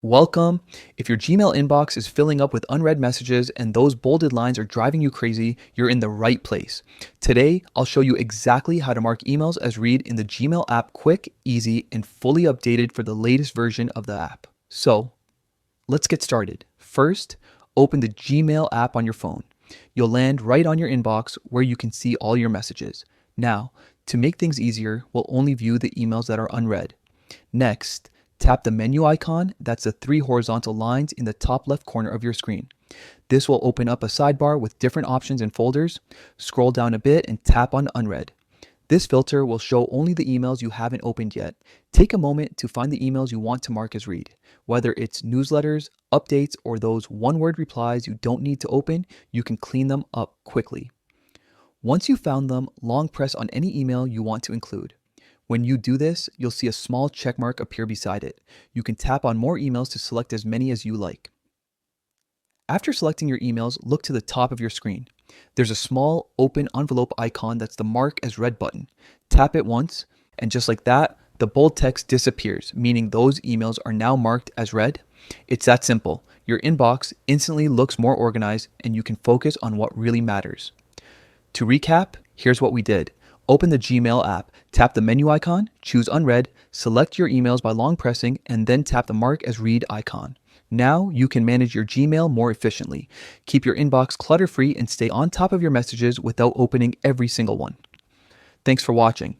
Welcome. If your Gmail inbox is filling up with unread messages and those bolded lines are driving you crazy, you're in the right place. Today, I'll show you exactly how to mark emails as read in the Gmail app quick, easy, and fully updated for the latest version of the app. So, let's get started. First, open the Gmail app on your phone. You'll land right on your inbox where you can see all your messages. Now, to make things easier, we'll only view the emails that are unread. Next, tap the menu icon, that's the three horizontal lines in the top left corner of your screen. This will open up a sidebar with different options and folders. Scroll down a bit and tap on unread. This filter will show only the emails you haven't opened yet. Take a moment to find the emails you want to mark as read. Whether it's newsletters, updates, or those one-word replies you don't need to open, you can clean them up quickly. Once you've found them, long press on any email you want to include. When you do this, you'll see a small check mark appear beside it. You can tap on more emails to select as many as you like. After selecting your emails, look to the top of your screen. There's a small open envelope icon that's the mark as read button. Tap it once, and just like that, the bold text disappears, meaning those emails are now marked as read. It's that simple. Your inbox instantly looks more organized, and you can focus on what really matters. To recap, here's what we did. Open the Gmail app, tap the menu icon, choose unread, select your emails by long pressing, and then tap the mark as read icon. Now you can manage your Gmail more efficiently. Keep your inbox clutter-free and stay on top of your messages without opening every single one. Thanks for watching.